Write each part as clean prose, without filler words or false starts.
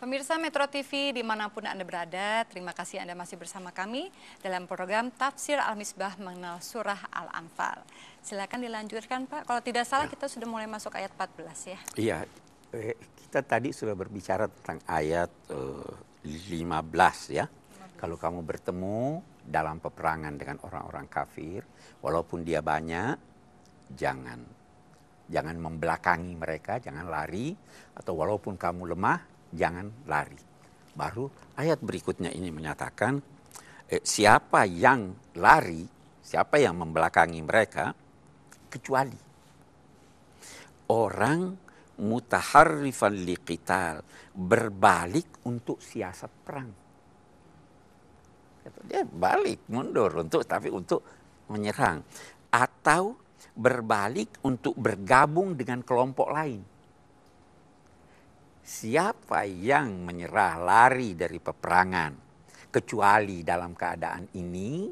Pemirsa Metro TV dimanapun Anda berada, terima kasih Anda masih bersama kami dalam program Tafsir Al-Misbah mengenal Surah Al-Anfal. Silakan dilanjutkan Pak, kalau tidak salah kita sudah mulai masuk ayat 14 ya. Iya, kita tadi sudah berbicara tentang ayat 15 ya. 15. Kalau kamu bertemu dalam peperangan dengan orang-orang kafir, walaupun dia banyak, jangan membelakangi mereka, jangan lari, atau walaupun kamu lemah, jangan lari. Baru ayat berikutnya ini menyatakan, siapa yang lari, siapa yang membelakangi mereka, kecuali orang mutaharrifan liqital, berbalik untuk siasat perang. Dia balik, mundur untuk menyerang, atau berbalik untuk bergabung dengan kelompok lain. Siapa yang menyerah lari dari peperangan, kecuali dalam keadaan ini,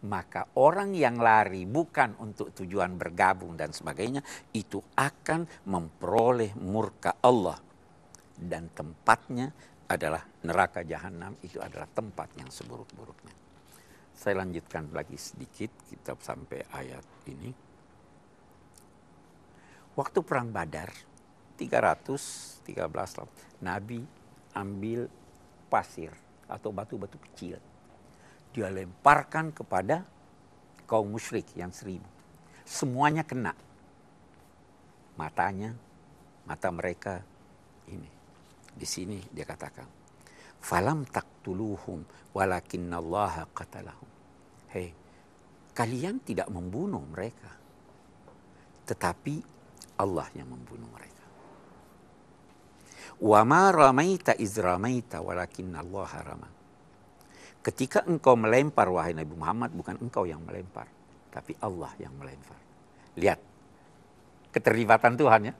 maka orang yang lari bukan untuk tujuan bergabung dan sebagainya, itu akan memperoleh murka Allah. Dan tempatnya adalah neraka jahanam, itu adalah tempat yang seburuk-buruknya. Saya lanjutkan lagi sedikit, kita sampai ayat ini. Waktu perang Badar, 313 Nabi ambil pasir atau batu-batu kecil. Dia lemparkan kepada kaum musyrik yang 1000. Semuanya kena. Mata mereka ini. Di sini dia katakan, falam taqtuluhum walakinnallaha qatalahum. Hei, kalian tidak membunuh mereka, tetapi Allah yang membunuh mereka. Wa ma ramaita iz ramaita walakinnallaha rama. Ketika engkau melempar, wahai Nabi Muhammad, bukan engkau yang melempar, tapi Allah yang melempar. Lihat keterlibatan Tuhan ya.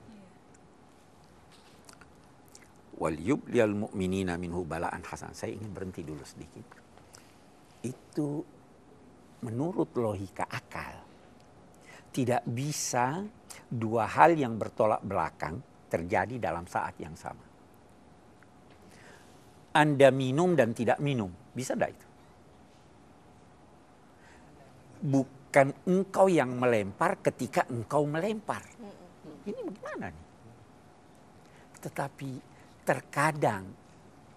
Wal yubliyal mu'minina minhu bala'an hasan. Saya ingin berhenti dulu sedikit. Itu menurut logika akal. Tidak bisa dua hal yang bertolak belakang terjadi dalam saat yang sama. Anda minum dan tidak minum, bisa tidak itu? Bukan engkau yang melempar ketika engkau melempar. Ini bagaimana nih? Tetapi terkadang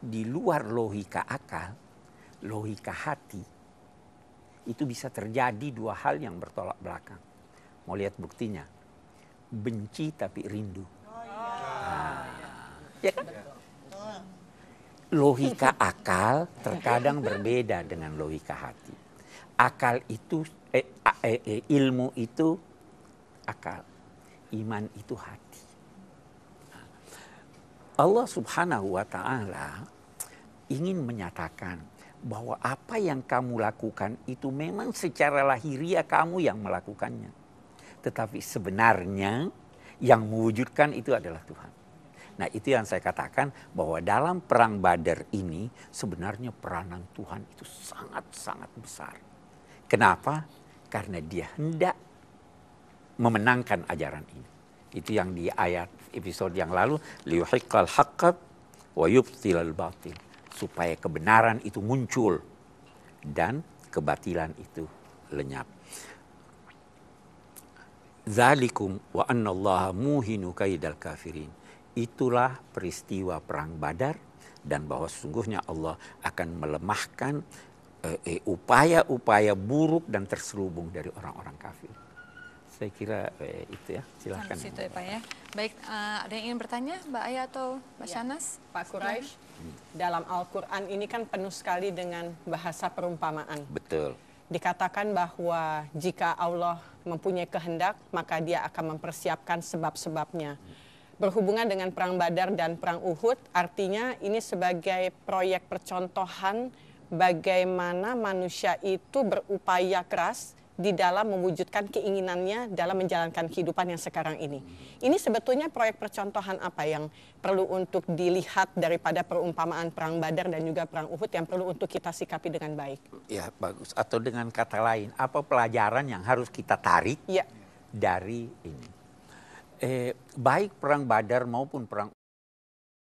di luar logika akal, logika hati, itu bisa terjadi dua hal yang bertolak belakang. Mau lihat buktinya? Benci tapi rindu. Ya kan? Logika akal terkadang berbeda dengan logika hati. Akal itu, ilmu itu akal. Iman itu hati. Allah Subhanahu wa Ta'ala ingin menyatakan bahwa apa yang kamu lakukan itu memang secara lahiriah kamu yang melakukannya. Tetapi sebenarnya yang mewujudkan itu adalah Tuhan. Nah, itu yang saya katakan bahwa dalam perang Badar ini sebenarnya peranan Tuhan itu sangat-sangat besar. Kenapa? Karena dia hendak memenangkan ajaran ini. Itu yang di ayat episode yang lalu, liyuhiqqal haqqa wa yubtilal batil, supaya kebenaran itu muncul dan kebatilan itu lenyap. Zalikum wa annallaha muhinu kaidal kafirin. Itulah peristiwa perang Badar, dan bahwa sesungguhnya Allah akan melemahkan upaya-upaya buruk dan terselubung dari orang-orang kafir. Saya kira itu ya, silakan. Situ ya Pak ya. Baik, ada yang ingin bertanya Mbak Aya atau Mbak Shanas? Pak Quraisy, dalam Al-Quran ini kan penuh sekali dengan bahasa perumpamaan. Betul. Dikatakan bahwa jika Allah mempunyai kehendak, maka dia akan mempersiapkan sebab-sebabnya. Berhubungan dengan perang Badar dan perang Uhud, artinya ini sebagai proyek percontohan bagaimana manusia itu berupaya keras di dalam mewujudkan keinginannya dalam menjalankan kehidupan yang sekarang ini. Ini sebetulnya proyek percontohan apa yang perlu untuk dilihat daripada perumpamaan perang Badar dan juga perang Uhud yang perlu untuk kita sikapi dengan baik? Ya, bagus. Atau dengan kata lain, apa pelajaran yang harus kita tarik dari ini? Baik perang Badar maupun perang